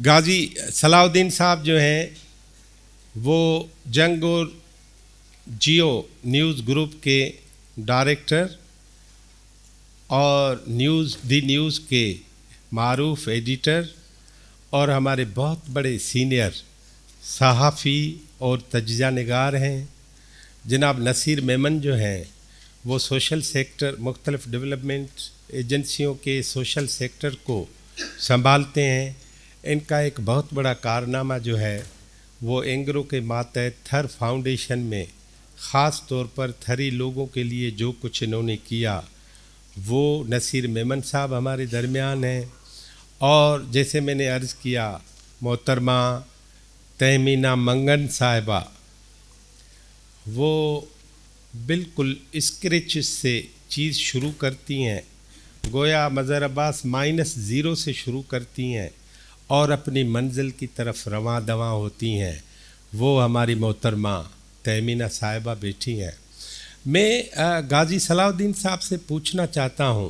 غازی صلاح الدین صاحب جو ہیں وہ جنگ اور جیو نیوز گروپ کے ڈائریکٹر اور دی نیوز کے معروف ایڈیٹر اور ہمارے بہت بڑے سینئر صحافی اور تجزیہ نگار ہیں. جناب نصیر میمن جو ہیں وہ سوشل سیکٹر مختلف ڈیولپمنٹ ایجنسیوں کے سوشل سیکٹر کو سنبھالتے ہیں. ان کا ایک بہت بڑا کارنامہ جو ہے وہ اینگرو کے ماتحت تھر فاؤنڈیشن میں خاص طور پر تھری لوگوں کے لیے جو کچھ انہوں نے کیا وہ نصیر میمن صاحب ہمارے درمیان ہیں. اور جیسے میں نے عرض کیا محترمہ تہمینہ منگن صاحبہ وہ بالکل اسکریچ سے چیز شروع کرتی ہیں، گویا مظہر عباس -0 سے شروع کرتی ہیں اور اپنی منزل کی طرف رواں دواں ہوتی ہیں. وہ ہماری محترمہ تہمینہ صاحبہ بیٹھی ہیں. میں غازی صلاح الدین صاحب سے پوچھنا چاہتا ہوں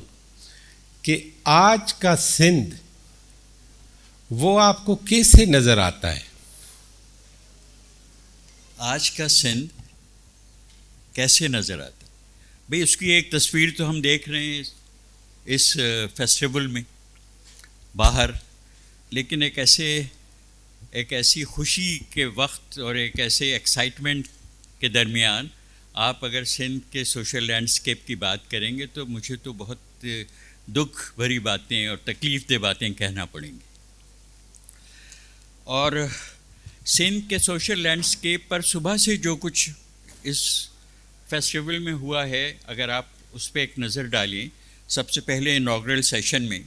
کہ آج کا سندھ وہ آپ کو کیسے نظر آتا ہے؟ آج کا سندھ کیسے نظر آتا ہے؟ بھئی اس کی ایک تصویر تو ہم دیکھ رہے ہیں اس فیسٹیول میں باہر، لیکن ایک ایسی خوشی کے وقت اور ایک ایسے ایکسائٹمنٹ کے درمیان آپ اگر سندھ کے سوشل لینڈسکیپ کی بات کریں گے تو مجھے تو بہت دکھ بھری باتیں اور تکلیف دہ باتیں کہنا پڑیں گی. اور سندھ کے سوشل لینڈسکیپ پر صبح سے جو کچھ اس فیسٹیول میں ہوا ہے اگر آپ اس پہ ایک نظر ڈالیں، سب سے پہلے انوگرل سیشن میں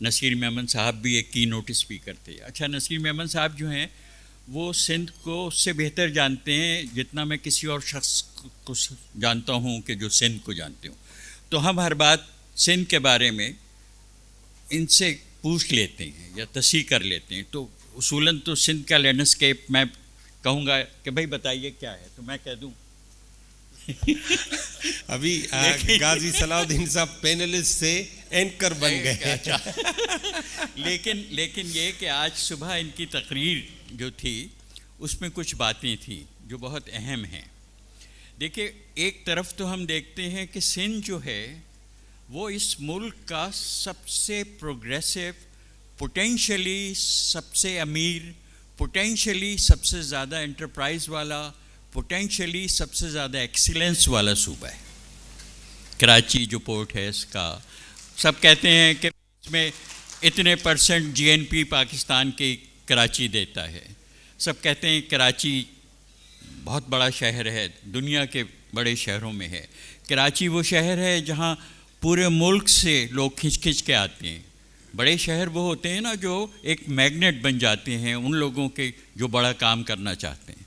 نصیر میمن صاحب بھی ایک کی نوٹ اسپیکر تھے. اچھا، نصیر میمن صاحب جو ہیں وہ سندھ کو اس سے بہتر جانتے ہیں جتنا میں کسی اور شخص کو جانتا ہوں کہ جو سندھ کو جانتے ہوں. تو ہم ہر بات سندھ کے بارے میں ان سے پوچھ لیتے ہیں یا تصحیح کر لیتے ہیں. تو اصولاً تو سندھ کا لینڈسکیپ میں کہوں گا کہ بھائی بتائیے کیا ہے، تو میں کہہ دوں ابھی غازی صلاح الدین صاحب پینلسٹ سے اینکر بن گئے. لیکن یہ کہ آج صبح ان کی تقریر جو تھی اس میں کچھ باتیں تھیں جو بہت اہم ہیں. دیکھیے، ایک طرف تو ہم دیکھتے ہیں کہ سندھ جو ہے وہ اس ملک کا سب سے پروگریسو، پوٹینشلی سب سے امیر، پوٹینشلی سب سے زیادہ انٹرپرائز والا، پوٹینشلی سب سے زیادہ ایکسیلنس والا صوبہ ہے. کراچی جو پورٹ ہے اس کا، سب کہتے ہیں کہ اس میں اتنے % GNP پاکستان کی کراچی دیتا ہے. سب کہتے ہیں کراچی بہت بڑا شہر ہے، دنیا کے بڑے شہروں میں ہے. کراچی وہ شہر ہے جہاں پورے ملک سے لوگ کھنچ کے آتے ہیں. بڑے شہر وہ ہوتے ہیں نا جو ایک میگنیٹ بن جاتے ہیں ان لوگوں کے جو بڑا کام کرنا چاہتے ہیں.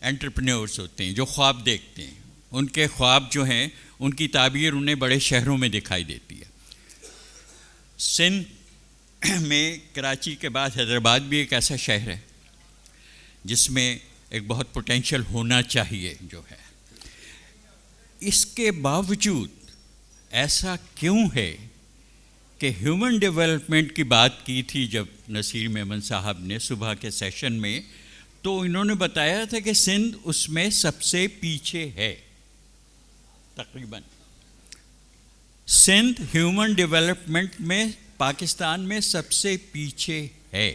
انٹرپرینورز ہوتے ہیں جو خواب دیکھتے ہیں، ان کے خواب جو ہیں ان کی تعبیر انہیں بڑے شہروں میں دکھائی دیتی ہے. سندھ میں کراچی کے بعد حیدرآباد بھی ایک ایسا شہر ہے جس میں ایک بہت پوٹینشیل ہونا چاہیے جو ہے. اس کے باوجود ایسا کیوں ہے کہ ہیومن ڈیولپمنٹ کی بات کی تھی جب نصیر میمن صاحب نے صبح کے سیشن میں، تو انہوں نے بتایا تھا کہ سندھ اس میں سب سے پیچھے ہے. تقریباً سندھ ہیومن ڈیولپمنٹ میں پاکستان میں سب سے پیچھے ہے.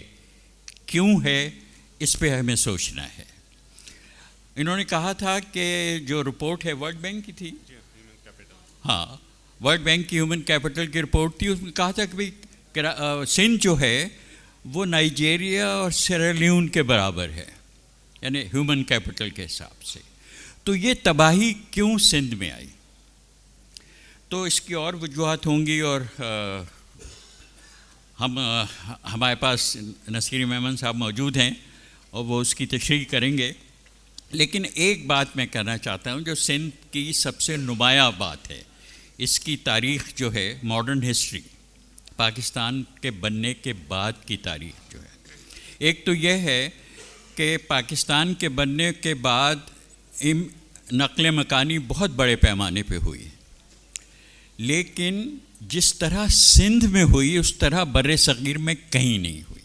کیوں ہے اس پہ ہمیں سوچنا ہے. انہوں نے کہا تھا کہ جو رپورٹ ہے ورلڈ بینک کی تھی، ہاں ورلڈ بینک کی ہیومن کیپٹل کی رپورٹ تھی، اس میں کہا تھا کہ بھئی سندھ جو ہے وہ نائجیریا اور سیرالیون کے برابر ہے، یعنی ہیومن کیپٹل کے حساب سے. تو یہ تباہی کیوں سندھ میں آئی؟ تو اس کی اور وجوہات ہوں گی اور ہمارے پاس نصیر میمن صاحب موجود ہیں اور وہ اس کی تشریح کریں گے. لیکن ایک بات میں کہنا چاہتا ہوں جو سندھ کی سب سے نمایاں بات ہے، اس کی تاریخ جو ہے ماڈرن ہسٹری، پاکستان کے بننے کے بعد کی تاریخ جو ہے. ایک تو یہ ہے کہ پاکستان کے بننے کے بعد نقل مکانی بہت بڑے پیمانے پہ ہوئی، لیکن جس طرح سندھ میں ہوئی اس طرح بر صغیر میں کہیں نہیں ہوئی.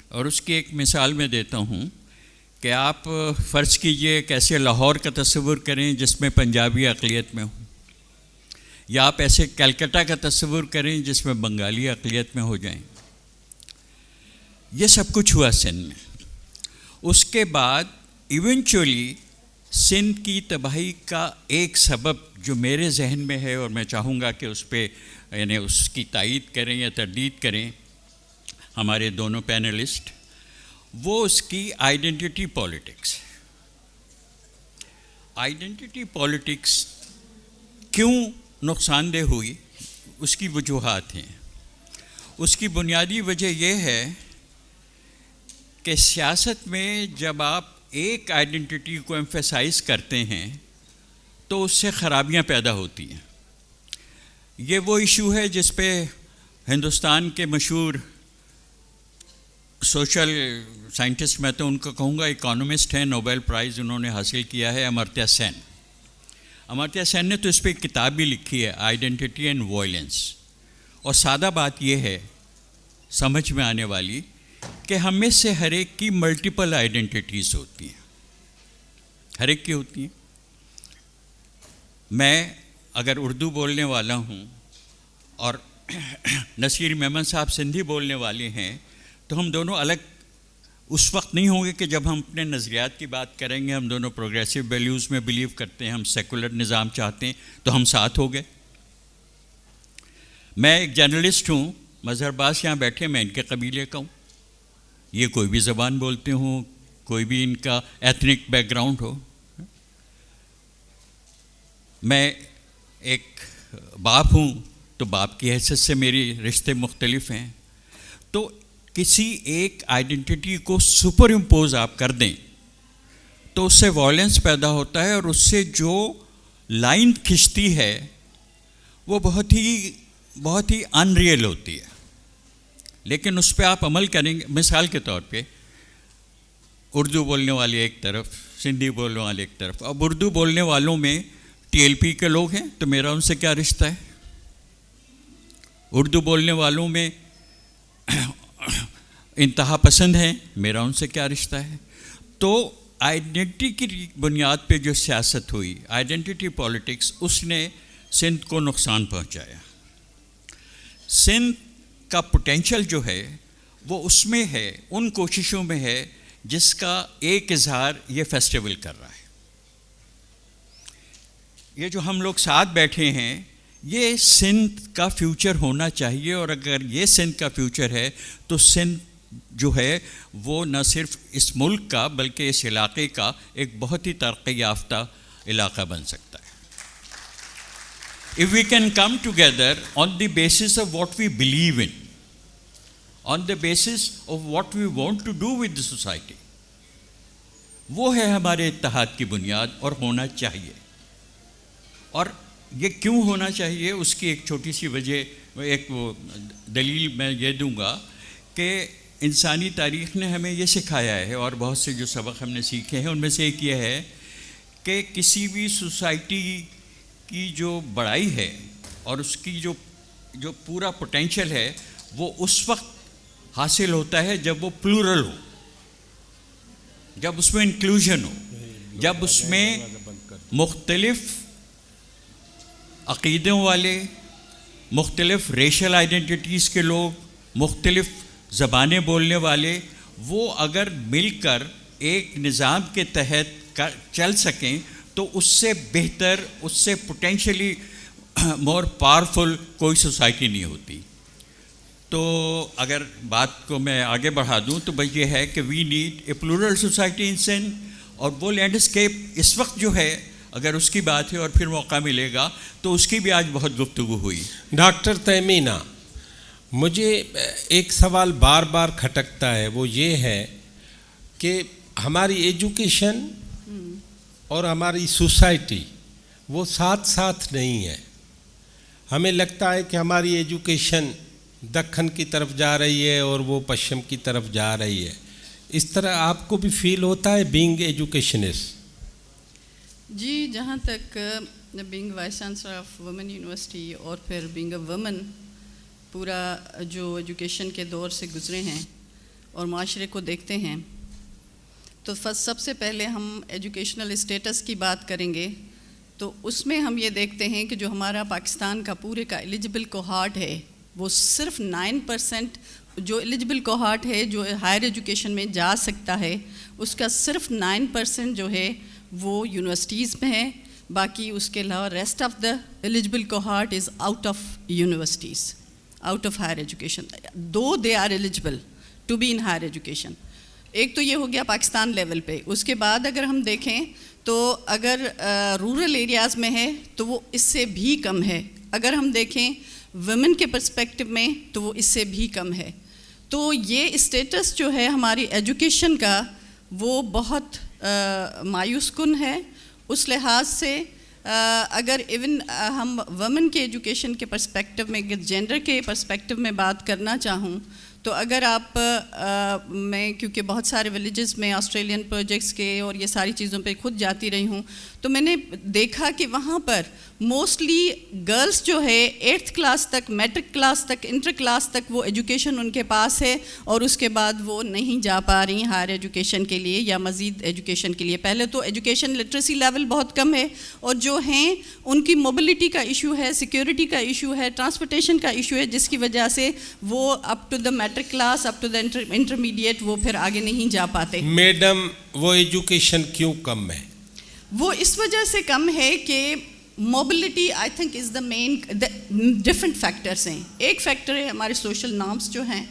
اور اس کی ایک مثال میں دیتا ہوں کہ آپ فرض کیجئے کیسے لاہور کا تصور کریں جس میں پنجابی اقلیت میں ہوں، یا آپ ایسے کلکتہ کا تصور کریں جس میں بنگالی اقلیت میں ہو جائیں. یہ سب کچھ ہوا سندھ میں. اس کے بعد ایونچولی سندھ کی تباہی کا ایک سبب جو میرے ذہن میں ہے، اور میں چاہوں گا کہ اس پہ یعنی اس کی تائید کریں یا تردید کریں ہمارے دونوں پینلسٹ، وہ اس کی آئیڈینٹی پالیٹکس. آئیڈینٹی پالیٹکس کیوں نقصان دہ ہوئی، اس کی وجوہات ہیں. اس کی بنیادی وجہ یہ ہے کہ سیاست میں جب آپ ایک آئیڈینٹی کو ایمفیسائز کرتے ہیں تو اس سے خرابیاں پیدا ہوتی ہیں. یہ وہ ایشو ہے جس پہ ہندوستان کے مشہور سوشل سائنٹسٹ، میں تو ان کو کہوں گا اکانومسٹ ہیں، نوبل پرائز انہوں نے حاصل کیا ہے، امرتیہ سین. امرتیہ سین نے تو اس پہ ایک کتاب بھی لکھی ہے، آئیڈینٹی اینڈ وائلنس. اور سادہ بات یہ ہے سمجھ میں آنے والی کہ ہم میں سے ہر ایک کی ملٹیپل آئیڈینٹیٹیز ہوتی ہیں، ہر ایک کی ہوتی ہیں. میں اگر اردو بولنے والا ہوں اور نصیر میمن صاحب سندھی بولنے والے ہیں تو ہم دونوں الگ اس وقت نہیں ہوں گے کہ جب ہم اپنے نظریات کی بات کریں گے. ہم دونوں پروگریسو ویلیوز میں بلیو کرتے ہیں، ہم سیکولر نظام چاہتے ہیں، تو ہم ساتھ ہو گئے. میں ایک جرنلسٹ ہوں، مظہر عباس یہاں بیٹھے، میں ان کے قبیلے کا ہوں. یہ کوئی بھی زبان بولتے ہوں، کوئی بھی ان کا ایتھنک بیک گراؤنڈ ہو. میں ایک باپ ہوں تو باپ کی حیثیت سے میری رشتے مختلف ہیں. تو کسی ایک آئیڈینٹی کو سپر امپوز آپ کر دیں تو اس سے وائلنس پیدا ہوتا ہے، اور اس سے جو لائن کھنچتی ہے وہ بہت ہی ان ریئل ہوتی ہے. لیکن اس پہ آپ عمل کریں گے. مثال کے طور پہ اردو بولنے والے ایک طرف، سندھی بولنے والے ایک طرف. اب اردو بولنے والوں میں ٹی ایل پی کے لوگ ہیں تو میرا ان سے کیا رشتہ ہے؟ اردو بولنے والوں میں انتہا پسند ہیں، میرا ان سے کیا رشتہ ہے؟ تو آئیڈینٹی کی بنیاد پہ جو سیاست ہوئی، آئیڈینٹی پالیٹکس، اس نے سندھ کو نقصان پہنچایا. سندھ کا پوٹینشل جو ہے وہ اس میں ہے، ان کوششوں میں ہے جس کا ایک اظہار یہ فیسٹیول کر رہا ہے. یہ جو ہم لوگ ساتھ بیٹھے ہیں یہ سندھ کا فیوچر ہونا چاہیے. اور اگر یہ سندھ کا فیوچر ہے تو سندھ جو ہے وہ نہ صرف اس ملک کا بلکہ اس علاقے کا ایک بہت ہی ترقی یافتہ علاقہ بن سکتا ہے. If we can come together on the basis of what we believe in, on the basis of what we want to do with the society, وہ ہے ہمارے اتحاد کی بنیاد اور ہونا چاہیے. اور یہ کیوں ہونا چاہیے اس کی ایک چھوٹی سی وجہ، ایک دلیل میں یہ دوں گا کہ انسانی تاریخ نے ہمیں یہ سکھایا ہے، اور بہت سے جو سبق ہم نے سیکھے ہیں ان میں سے ایک یہ ہے کہ کسی بھی سوسائٹی کی جو بڑائی ہے اور اس کی جو پورا پوٹینشل ہے وہ اس وقت حاصل ہوتا ہے جب وہ پلورل ہو، جب اس میں انکلوژن ہو، جب اس میں مختلف عقیدوں والے، مختلف ریشل آئیڈینٹیٹیز کے لوگ، مختلف زبانیں بولنے والے، وہ اگر مل کر ایک نظام کے تحت چل سکیں تو اس سے بہتر، اس سے پوٹینشلی مور پاورفل کوئی سوسائٹی نہیں ہوتی. تو اگر بات کو میں آگے بڑھا دوں تو بس یہ ہے کہ we need a plural society in Sindh. اور وہ لینڈسکیپ اس وقت جو ہے، اگر اس کی بات ہے اور پھر موقع ملے گا تو اس کی بھی آج بہت گفتگو ہوئی. ڈاکٹر تیمینہ، مجھے ایک سوال بار بار کھٹکتا ہے، وہ یہ ہے کہ ہماری ایجوکیشن اور ہماری سوسائٹی وہ ساتھ ساتھ نہیں ہے. ہمیں لگتا ہے کہ ہماری ایجوکیشن دکن کی طرف جا رہی ہے اور وہ پشچم کی طرف جا رہی ہے. اس طرح آپ کو بھی فیل ہوتا ہے بینگ ایجوکیشنسٹ؟ جی، جہاں تک being vice chancellor of women university اور پھر بینگ اے وومن پورا جو ایجوکیشن کے دور سے گزرے ہیں اور معاشرے کو دیکھتے ہیں، تو سب سے پہلے ہم ایجوکیشنل اسٹیٹس کی بات کریں گے. تو اس میں ہم یہ دیکھتے ہیں کہ جو ہمارا پاکستان کا پورے کا ایلیجبل کوہارٹ ہے وہ صرف 9% جو ایلیجبل کوہارٹ ہے جو ہائر ایجوکیشن میں جا سکتا ہے، اس کا صرف 9% جو ہے وہ یونیورسٹیز میں ہے. باقی اس کے علاوہ rest of the eligible cohort is out of universities, out of higher education, دو they are eligible to be in higher education. ایک تو یہ ہو گیا پاکستان لیول پہ. اس کے بعد اگر ہم دیکھیں تو اگر رورل ایریاز میں ہے تو وہ اس سے بھی کم ہے. اگر ہم دیکھیں ویمن کے پرسپیکٹو میں تو وہ اس سے بھی کم ہے. تو یہ اسٹیٹس جو ہے ہماری ایجوکیشن کا وہ بہت مایوس کن ہے. اس لحاظ سے اگر ایون ہم ویمن کے ایجوکیشن کے پرسپیکٹو میں جینڈر کے پرسپیکٹو میں بات کرنا چاہوں تو اگر آپ میں کیونکہ بہت سارے ولیجز میں آسٹریلین پروجیکٹس کے اور یہ ساری چیزوں پہ خود جاتی رہی ہوں تو میں نے دیکھا کہ وہاں پر موسٹلی گرلس جو ہے 8th کلاس تک، میٹرک کلاس تک، انٹر کلاس تک وہ ایجوکیشن ان کے پاس ہے اور اس کے بعد وہ نہیں جا پا رہی ہائر ایجوکیشن کے لیے یا مزید ایجوکیشن کے لیے. پہلے تو ایجوکیشن لٹریسی لیول بہت کم ہے اور جو ہیں ان کی موبلٹی کا ایشو ہے، سیکیورٹی کا ایشو ہے، ٹرانسپورٹیشن کا ایشو ہے، جس کی وجہ سے وہ up to the matric class, up to the intermediate وہ پھر آگے نہیں جا پاتے. میڈم وہ ایجوکیشن کیوں کم ہے؟ وہ اس وجہ سے کم ہے کہ mobility I think is the main. Different factors ہیں. ایک فیکٹر ہے ہمارے سوشل نارمس جو ہیں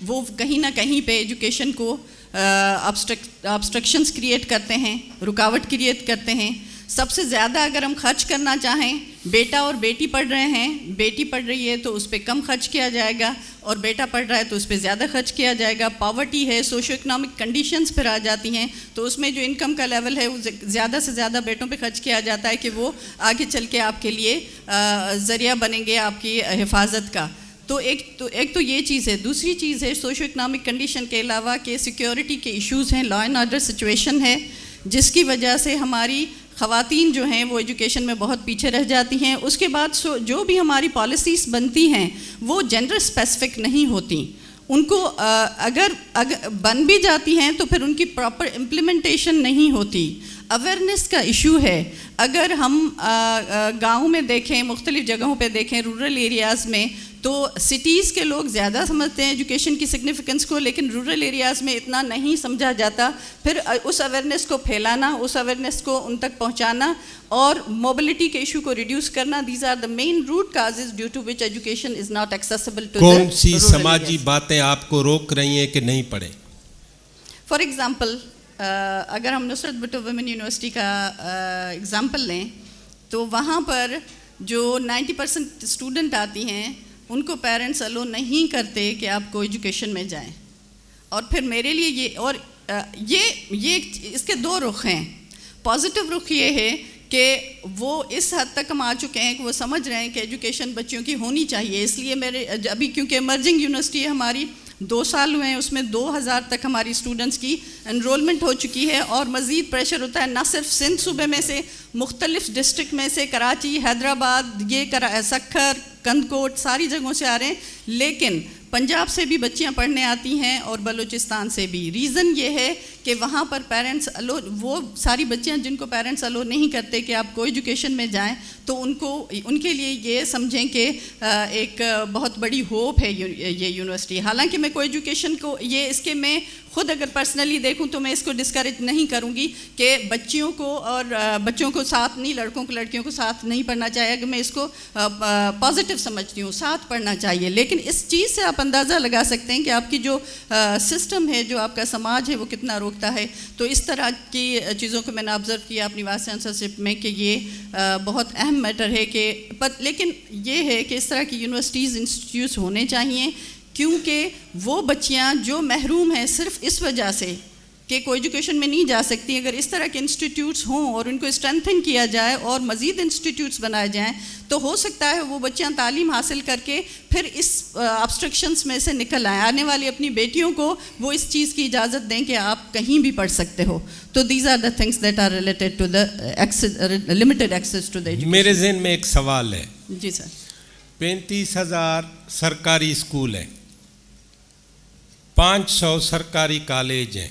وہ کہیں نہ کہیں پہ ایجوکیشن کو آبسٹرکشنس کریٹ کرتے ہیں، رکاوٹ کریٹ کرتے ہیں. سب سے زیادہ اگر ہم خرچ کرنا چاہیں، بیٹا اور بیٹی پڑھ رہے ہیں، بیٹی پڑھ رہی ہے تو اس پہ کم خرچ کیا جائے گا اور بیٹا پڑھ رہا ہے تو اس پہ زیادہ خرچ کیا جائے گا. پاورٹی ہے، سوشو اکنامک کنڈیشنز پھر آ جاتی ہیں تو اس میں جو انکم کا لیول ہے وہ زیادہ سے زیادہ بیٹوں پہ خرچ کیا جاتا ہے کہ وہ آگے چل کے آپ کے لیے ذریعہ بنیں گے آپ کی حفاظت کا. تو ایک تو یہ چیز ہے. دوسری چیز ہے سوشو اکنامک کنڈیشن کے علاوہ کہ سیکیورٹی کے ایشوز ہیں، لا اینڈ آرڈر سچویشن ہے، جس کی وجہ سے ہماری خواتین جو ہیں وہ ایجوکیشن میں بہت پیچھے رہ جاتی ہیں. اس کے بعد جو بھی ہماری پالیسیز بنتی ہیں وہ جینڈر اسپیسیفک نہیں ہوتی. ان کو اگر بن بھی جاتی ہیں تو پھر ان کی پراپر امپلیمنٹیشن نہیں ہوتی. اویئرنیس کا ایشو ہے. اگر ہم گاؤں میں دیکھیں، مختلف جگہوں پہ دیکھیں، رورل ایریاز میں تو سٹیز کے لوگ زیادہ سمجھتے ہیں ایجوکیشن کی سگنیفیکنس کو، لیکن رورل ایریاز میں اتنا نہیں سمجھا جاتا. پھر اس اویئرنیس کو پھیلانا، اس اویئرنیس کو ان تک پہنچانا اور موبلٹی کے ایشو کو ریڈیوس کرنا، these are the main root causes due to which education is not accessible to. کون سی سماجی باتیں آپ کو روک رہی ہیں کہ نہیں پڑھیں؟ فار ایگزامپل اگر ہم نصرت بھٹو ویمن یونیورسٹی کا ایگزامپل لیں تو وہاں پر جو 90% اسٹوڈنٹ آتی ہیں ان کو پیرنٹس الو نہیں کرتے کہ آپ کو ایجوکیشن میں جائیں. اور پھر میرے لیے یہ اس کے دو رخ ہیں. پازیٹیو رخ یہ ہے کہ وہ اس حد تک ہم آ چکے ہیں کہ وہ سمجھ رہے ہیں کہ ایجوکیشن بچیوں کی ہونی چاہیے. اس لیے میرے ابھی کیونکہ ایمرجنگ یونیورسٹی ہے ہماری، 2 سال ہوئے ہیں، اس میں 2000 تک ہماری اسٹوڈنٹس کی انرولمنٹ ہو چکی ہے اور مزید پریشر ہوتا ہے نہ صرف سندھ صوبے میں سے، مختلف ڈسٹرکٹ میں سے، کراچی، حیدرآباد، سکھر، کندکوٹ، ساری جگہوں سے آ رہے ہیں. لیکن پنجاب سے بھی بچیاں پڑھنے آتی ہیں اور بلوچستان سے بھی. ریزن یہ ہے کہ وہاں پر پیرنٹس الو، وہ ساری بچیاں جن کو پیرنٹس الو نہیں کرتے کہ آپ کو ایجوکیشن میں جائیں تو ان کے لیے یہ سمجھیں کہ ایک بہت بڑی ہوپ ہے یہ یونیورسٹی. حالانکہ میں کو ایجوکیشن کو اس کے میں خود اگر پرسنلی دیکھوں تو میں اس کو ڈسکریج نہیں کروں گی کہ بچیوں کو اور بچوں کو ساتھ نہیں، لڑکوں کو لڑکیوں کو ساتھ نہیں پڑھنا چاہیے. کہ میں اس کو پازیٹیو سمجھتی ہوں، ساتھ پڑھنا چاہیے. لیکن اس چیز سے آپ اندازہ لگا سکتے ہیں کہ آپ کی جو سسٹم ہے، جو آپ کا سماج ہے وہ کتنا روکتا ہے. تو اس طرح کی چیزوں کو میں نے آبزرو کیا اپنی وائس چانسلرشپ میں کہ یہ بہت اہم میٹر ہے کہ لیکن یہ ہے کہ اس طرح کی یونیورسٹیز، انسٹیٹیوٹس ہونے چاہیے کیونکہ وہ بچیاں جو محروم ہیں صرف اس وجہ سے کہ کو ایجوکیشن میں نہیں جا سکتی. اگر اس طرح کے انسٹیٹیوٹس ہوں اور ان کو اسٹرینتھن کیا جائے اور مزید انسٹیٹیوٹس بنائے جائیں تو ہو سکتا ہے وہ بچیاں تعلیم حاصل کر کے پھر اس آبسٹرکشنس میں سے نکل آئیں. آنے والی اپنی بیٹیوں کو وہ اس چیز کی اجازت دیں کہ آپ کہیں بھی پڑھ سکتے ہو. تو these are the things that are related to the limited access to the education. میرے ذہن میں ایک سوال ہے. جی سر. 35,000 سرکاری اسکول ہیں, 500 سرکاری کالج ہیں.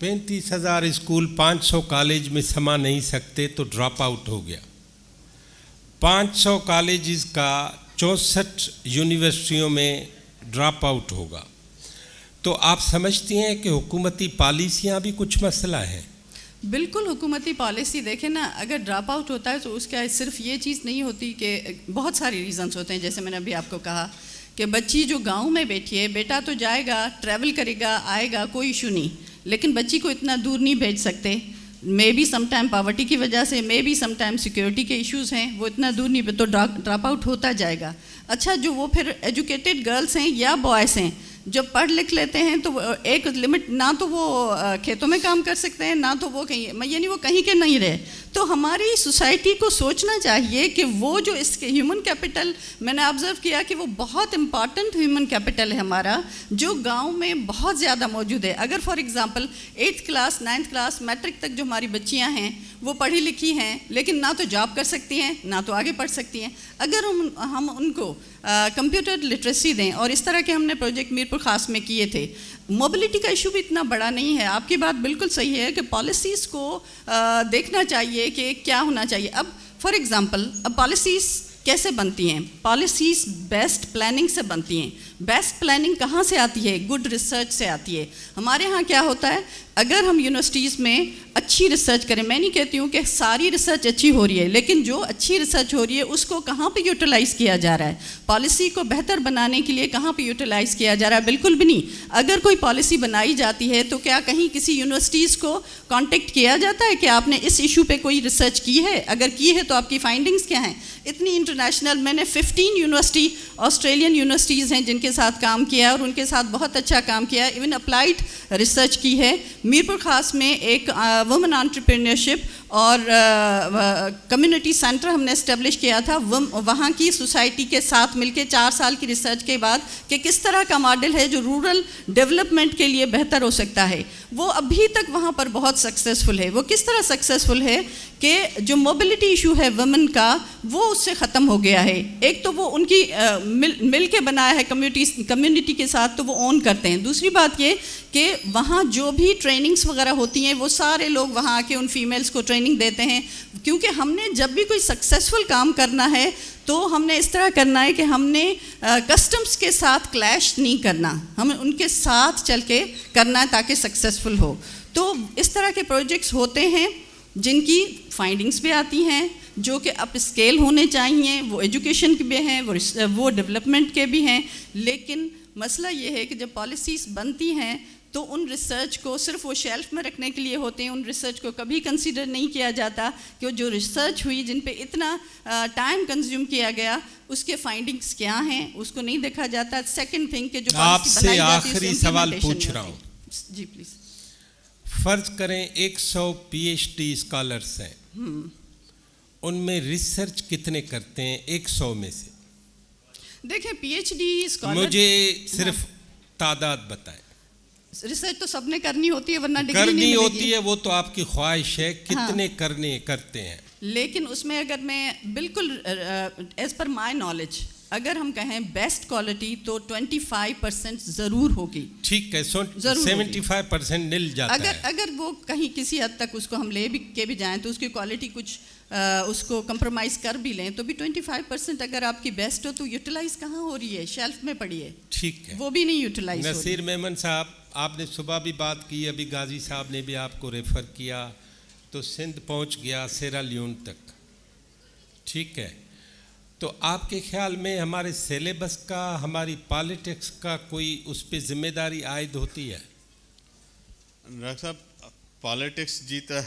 35,000 اسکول 500 کالج میں سما نہیں سکتے تو ڈراپ آؤٹ ہو گیا. 500 کالجز کا 64 یونیورسٹیوں میں ڈراپ آؤٹ ہوگا. تو آپ سمجھتی ہیں کہ حکومتی پالیسیاں بھی کچھ مسئلہ ہیں؟ بالکل حکومتی پالیسی دیکھیں نا, اگر ڈراپ آؤٹ ہوتا ہے تو اس کا صرف یہ چیز نہیں ہوتی کہ بہت ساری ریزنس ہوتے ہیں. جیسے میں نے ابھی آپ کو کہا کہ بچی جو گاؤں میں بیٹھی ہے, بیٹا تو جائے گا, ٹریول کرے گا, آئے گا, کوئی ایشو نہیں, لیکن بچی کو اتنا دور نہیں بھیج سکتے. May be some time poverty کی وجہ سے, may be some time security issues ایشوز ہیں, وہ اتنا دور نہیں, تو ڈراپ آؤٹ ہوتا جائے گا. اچھا, جو وہ پھر ایجوکیٹڈ گرلس ہیں یا بوائز ہیں جب پڑھ لکھ لیتے ہیں تو ایک لمٹ, نہ تو وہ کھیتوں میں کام کر سکتے ہیں, نہ تو وہ کہیں, یعنی وہ کہیں کے نہیں رہے. تو ہماری سوسائٹی کو سوچنا چاہیے کہ وہ جو اس کے ہیومن کیپٹل, میں نے آبزرو کیا کہ وہ بہت امپارٹنٹ ہیومن کیپٹل ہے ہمارا, جو گاؤں میں بہت زیادہ موجود ہے. اگر for example 8th class 9th class matric تک جو ہماری بچیاں ہیں وہ پڑھی لکھی ہیں, لیکن نہ تو جاب کر سکتی ہیں نہ تو آگے پڑھ سکتی ہیں. اگر ہم ان کو کمپیوٹر لٹریسی دیں, اور اس طرح کے ہم نے پروجیکٹ میرپور خاص میں کیے تھے. موبلٹی کا ایشو بھی اتنا بڑا نہیں ہے. آپ کی بات بالکل صحیح ہے کہ پالیسیز کو دیکھنا چاہیے کہ کیا ہونا چاہیے. اب فار ایگزامپل, اب پالیسیز کیسے بنتی ہیں؟ پالیسیز بیسٹ پلاننگ سے بنتی ہیں. بیسٹ پلاننگ کہاں سے آتی ہے؟ گڈ ریسرچ سے آتی ہے. ہمارے ہاں کیا ہوتا ہے, اگر ہم یونیورسٹیز میں اچھی ریسرچ کریں, میں نہیں کہتی ہوں کہ ساری ریسرچ اچھی ہو رہی ہے, لیکن جو اچھی ریسرچ ہو رہی ہے اس کو کہاں پہ یوٹیلائز کیا جا رہا ہے؟ پالیسی کو بہتر بنانے کے لیے کہاں پہ یوٹیلائز کیا جا رہا ہے؟ بالکل بھی نہیں. اگر کوئی پالیسی بنائی جاتی ہے تو کیا کہیں کسی یونیورسٹیز کو کانٹیکٹ کیا جاتا ہے کہ آپ نے اس ایشو پہ کوئی ریسرچ کی ہے؟ اگر کی ہے تو آپ کی فائنڈنگز کیا ہیں؟ اتنی انٹرنیشنل, میں نے 15 یونیورسٹی آسٹریلین یونیورسٹیز ہیں جن کے ساتھ کام کیا اور ان کے ساتھ بہت اچھا کام کیا, ایون اپلائیڈ ریسرچ کی ہے. میرپور خاص میں ایک وومن انٹرپرینیورشپ اور کمیونٹی سینٹر ہم نے اسٹیبلش کیا تھا وہاں کی سوسائٹی کے ساتھ مل کے 4 سال کی ریسرچ کے بعد, کہ کس طرح کا ماڈل ہے جو رورل ڈیولپمنٹ کے لیے بہتر ہو سکتا ہے. وہ ابھی تک وہاں پر بہت سکسیزفل ہے. وہ کس طرح سکسیزفل ہے کہ جو موبلٹی ایشو ہے ویمن کا, وہ اس سے ختم ہو گیا ہے. ایک تو وہ ان کی مل کے بنایا ہے کمیونٹی کے ساتھ, تو وہ اون کرتے ہیں. دوسری بات یہ کہ وہاں جو بھی ٹریننگز وغیرہ ہوتی ہیں وہ سارے لوگ وہاں آ کے ان فیمیلز کو ٹریننگ دیتے ہیں, کیونکہ ہم نے جب بھی کوئی سکسیزفل کام کرنا ہے تو ہم نے اس طرح کرنا ہے کہ ہم نے کسٹمز کے ساتھ کلیش نہیں کرنا, ہمیں ان کے ساتھ چل کے کرنا ہے تاکہ سکسیزفل ہو. تو اس طرح کے پروجیکٹس ہوتے ہیں جن کی فائنڈنگز بھی آتی ہیں, جو کہ اپ اسکیل ہونے چاہیے. وہ ایجوکیشن کے بھی ہیں, وہ ڈیولپمنٹ کے بھی ہیں. لیکن مسئلہ یہ ہے کہ جب پالیسیز بنتی ہیں تو ان ریسرچ کو صرف وہ شیلف میں رکھنے کے لیے ہوتے ہیں. ان ریسرچ کو کبھی کنسیڈر نہیں کیا جاتا کہ جو ریسرچ ہوئی, جن پہ اتنا ٹائم کنزیوم کیا گیا, اس کے فائنڈنگز کیا ہیں, اس کو نہیں دیکھا جاتا. سیکنڈ تھنگ کہ جو آپ سے آخری سوال پوچھ رہا ہوں. جی پلیز. فرض کریں 100 PhD اسکالرس ہیں, ان میں ریسرچ کتنے کرتے ہیں 100 میں سے؟ دیکھیں PhD اسکالر, مجھے صرف تعداد بتائیں. ریسرچ تو سب نے کرنی ہوتی ہے ورنہ ڈگری نہیں کرنی ملے ہوتی گی. ہے, وہ تو آپ کی خواہش ہے, کتنے کرتے ہیں؟ لیکن اس میں اگر میں بالکل ایز پر مائی نالج اگر ہم کہیں بیسٹ کوالٹی تو 25% ضرور ہوگی. ٹھیک ہے, 75% مل جاتا ہے. اگر وہ کہیں کسی حد تک اس کو ہم لے بھی جائیں تو اس کی کوالٹی کچھ اس کو کمپرومائز کر بھی لیں تو بھی 25% اگر آپ کی بیسٹ ہو تو یوٹیلائز کہاں ہو رہی ہے؟ شیلف میں پڑی ہے. ٹھیک ہے, وہ بھی نہیں یوٹیلائز. نصیر میمن صاحب, آپ نے صبح بھی بات کی, ابھی غازی صاحب نے بھی آپ کو ریفر کیا, تو سندھ پہنچ گیا سیرا لیون تک. ٹھیک ہے, تو آپ کے خیال میں ہمارے سیلیبس کا, ہماری پالیٹکس کا کوئی اس پہ ذمہ داری عائد ہوتی ہے؟ ڈاکٹر صاحب, پالیٹکس جی تو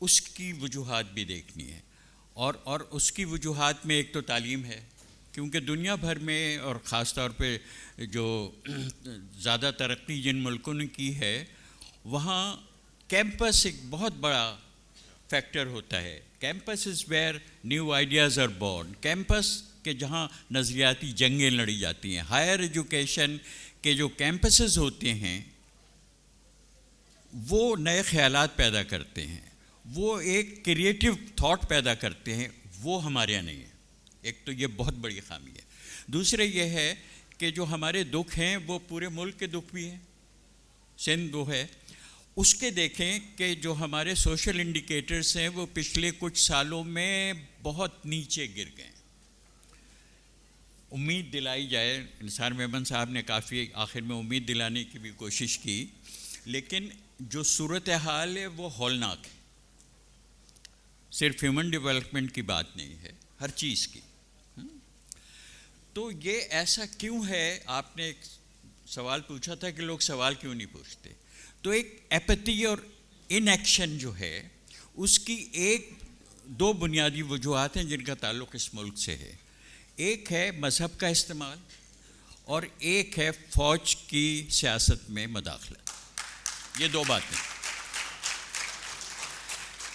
اس کی وجوہات بھی دیکھنی ہے، اور اس کی وجوہات میں ایک تو تعلیم ہے، کیونکہ دنیا بھر میں اور خاص طور پہ جو زیادہ ترقی جن ملکوں نے کی ہے وہاں کیمپس ایک بہت بڑا فیکٹر ہوتا ہے. Campus is where new ideas are born. Campus کہ جہاں نظریاتی جنگیں لڑی جاتی ہیں. ہائر ایجوکیشن کے جو کیمپسز ہوتے ہیں وہ نئے خیالات پیدا کرتے ہیں، وہ ایک کریٹیو تھاٹ پیدا کرتے ہیں، وہ ہمارے یہاں نہیں ہے. ایک تو یہ بہت بڑی خامی ہے. دوسرے یہ ہے کہ جو ہمارے دکھ ہیں وہ پورے ملک کے دکھ بھی ہیں. سندھ وہ ہے، اس کے دیکھیں کہ جو ہمارے سوشل انڈیکیٹرز ہیں وہ پچھلے کچھ سالوں میں بہت نیچے گر گئے. امید دلائی جائے، نثار میمن صاحب نے کافی آخر میں امید دلانے کی بھی کوشش کی، لیکن جو صورتحال ہے وہ ہولناک ہے. صرف ہیومن ڈیولپمنٹ کی بات نہیں ہے، ہر چیز کی. تو یہ ایسا کیوں ہے؟ آپ نے ایک سوال پوچھا تھا کہ لوگ سوال کیوں نہیں پوچھتے. تو ایک ایپیتھی اور ان ایکشن جو ہے اس کی ایک دو بنیادی وجوہات ہیں جن کا تعلق اس ملک سے ہے. ایک ہے مذہب کا استعمال اور ایک ہے فوج کی سیاست میں مداخلت. یہ دو باتیں،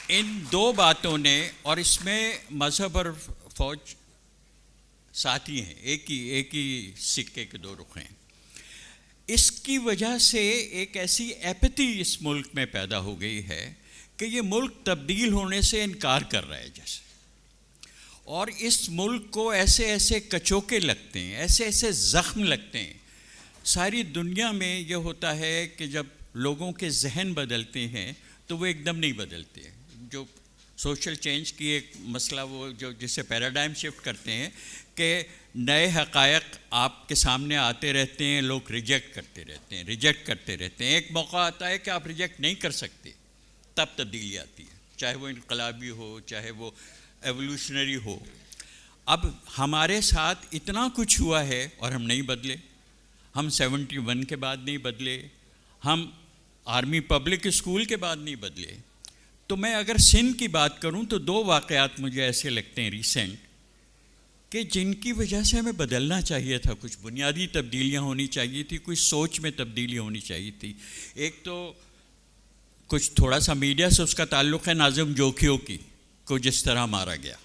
ان دو باتوں نے، اور اس میں مذہب اور فوج ساتھی ہیں، ایک ہی سکے کے دو رخ ہیں. اس کی وجہ سے ایک ایسی ایپیتھی اس ملک میں پیدا ہو گئی ہے کہ یہ ملک تبدیل ہونے سے انکار کر رہا ہے جیسے، اور اس ملک کو ایسے ایسے کچوکے لگتے ہیں، ایسے ایسے زخم لگتے ہیں. ساری دنیا میں یہ ہوتا ہے کہ جب لوگوں کے ذہن بدلتے ہیں تو وہ ایک دم نہیں بدلتے. جو سوشل چینج کی ایک مسئلہ وہ جو جسے پیراڈائم شفٹ کرتے ہیں کہ نئے حقائق آپ کے سامنے آتے رہتے ہیں، لوگ ریجیکٹ کرتے رہتے ہیں. ایک موقع آتا ہے کہ آپ ریجیکٹ نہیں کر سکتے، تب تبدیلی آتی ہے، چاہے وہ انقلابی ہو، چاہے وہ ایولیوشنری ہو. اب ہمارے ساتھ اتنا کچھ ہوا ہے اور ہم نہیں بدلے. ہم 71 کے بعد نہیں بدلے، ہم آرمی پبلک اسکول کے بعد نہیں بدلے. تو میں اگر سندھ کی بات کروں تو دو واقعات مجھے ایسے لگتے ہیں ریسنٹ کہ جن کی وجہ سے ہمیں بدلنا چاہیے تھا. کچھ بنیادی تبدیلیاں ہونی چاہیے تھی، کچھ سوچ میں تبدیلی ہونی چاہیے تھی. ایک تو کچھ تھوڑا سا میڈیا سے اس کا تعلق ہے ناظم جوکھیوں کی کو جس طرح مارا گیا.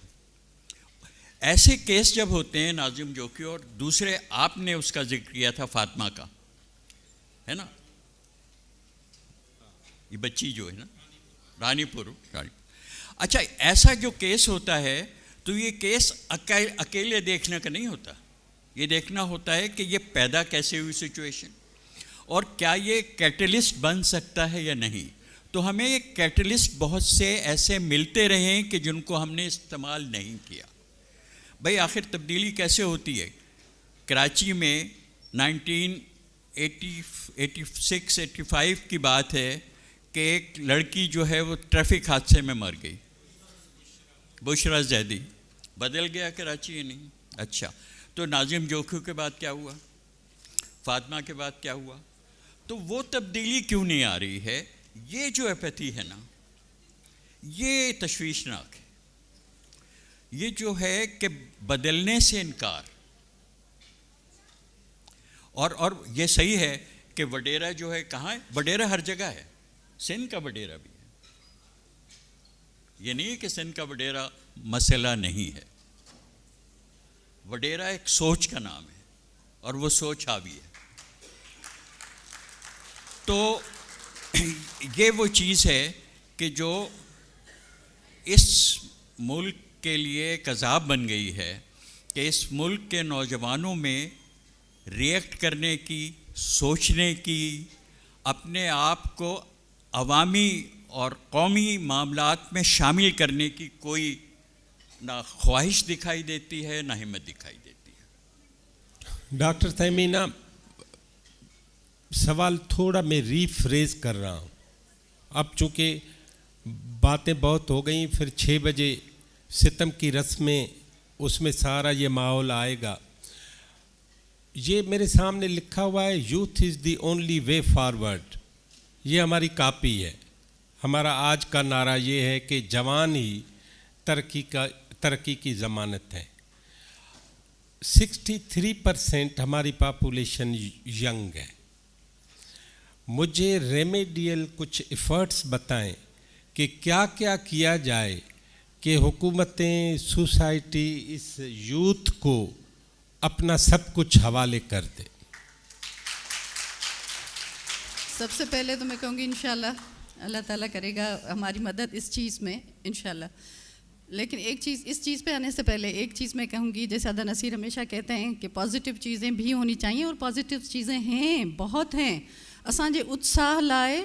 ایسے کیس جب ہوتے ہیں ناظم جوکھیوں، اور دوسرے آپ نے اس کا ذکر کیا تھا فاطمہ کا، ہے نا، یہ بچی جو ہے نا رانی پور. اچھا، ایسا جو کیس ہوتا ہے تو یہ کیس اکیلے دیکھنے کا نہیں ہوتا. یہ دیکھنا ہوتا ہے کہ یہ پیدا کیسے ہوئی سچویشن اور کیا یہ کیٹلسٹ بن سکتا ہے یا نہیں. تو ہمیں یہ کیٹلسٹ بہت سے ایسے ملتے رہے ہیں کہ جن کو ہم نے استعمال نہیں کیا. بھئی آخر تبدیلی کیسے ہوتی ہے؟ کراچی میں 1986-85 کی بات ہے کہ ایک لڑکی جو ہے وہ ٹریفک حادثے میں مر گئی، بشرا زیدی. بدل گیا کراچی؟ نہیں. اچھا، تو ناظم جوکھیوں کے بعد کیا ہوا؟ فاطمہ کے بعد کیا ہوا؟ تو وہ تبدیلی کیوں نہیں آ رہی ہے؟ یہ جو ایپیتھی ہے نا، یہ تشویشناک ہے. یہ جو ہے کہ بدلنے سے انکار. اور یہ صحیح ہے کہ وڈیرا جو ہے کہاں ہے؟ وڈیرا ہر جگہ ہے. سندھ کا وڈیرا بھی ہے. یہ نہیں ہے کہ سندھ کا وڈیرا مسئلہ نہیں ہے. وڈیرا ایک سوچ کا نام ہے اور وہ سوچ حاوی ہے. تو یہ وہ چیز ہے کہ جو اس ملک کے لیے ایک عذاب بن گئی ہے کہ اس ملک کے نوجوانوں میں ریئیکٹ کرنے کی، سوچنے کی، اپنے آپ کو عوامی اور قومی معاملات میں شامل کرنے کی کوئی نہ خواہش دکھائی دیتی ہے، نہ ہمت دکھائی دیتی ہے. ڈاکٹر تیمینہ، سوال تھوڑا میں ریفریز کر رہا ہوں. اب چونکہ باتیں بہت ہو گئیں، پھر 6 بجے ستم کی رسمیں، اس میں سارا یہ ماحول آئے گا. یہ میرے سامنے لکھا ہوا ہے، youth is the only way forward. یہ ہماری کاپی ہے. ہمارا آج کا نعرہ یہ ہے کہ جوان ہی ترقی کی ضمانت ہے. 63% ہماری پاپولیشن ینگ ہے. مجھے ریمیڈیل کچھ ایفرٹس بتائیں کہ کیا کیا کیا جائے کہ حکومتیں، سوسائٹی اس یوتھ کو اپنا سب کچھ حوالے کر دے. سب سے پہلے تو میں کہوں گی انشاءاللہ اللہ تعالیٰ کرے گا ہماری مدد اس چیز میں انشاءاللہ. لیکن ایک چیز، اس چیز پہ آنے سے پہلے ایک چیز میں کہوں گی، جیسے عدا نصیر ہمیشہ کہتے ہیں کہ پازیٹیو چیزیں بھی ہونی چاہیے، اور پازیٹیو چیزیں ہیں، بہت ہیں. اساں جے اتساہ لائے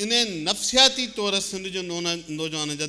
انہیں نفسیاتی طور سندھ جو نوجوان جا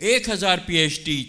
1,000 PhD,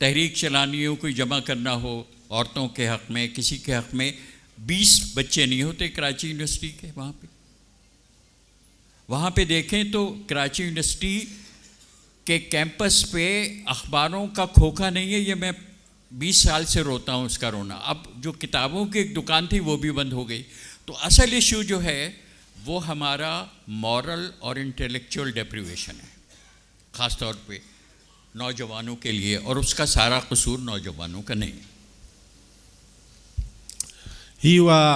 تحریک چلانی ہو, کوئی جمع کرنا ہو عورتوں کے حق میں, کسی کے حق میں, 20 بچے نہیں ہوتے کراچی یونیورسٹی کے. وہاں پہ دیکھیں تو کراچی یونیورسٹی کے کیمپس پہ اخباروں کا کھوکھا نہیں ہے. یہ میں 20 سال سے روتا ہوں اس کا رونا. اب جو کتابوں کی ایک دکان تھی وہ بھی بند ہو گئی. تو اصل ایشو جو ہے وہ ہمارا مورل اور انٹلیکچوئل ڈیپریویشن ہے, خاص طور پہ نوجوانوں کے لیے, اور اس کا سارا قصور نوجوانوں کا نہیں. ہی ہوا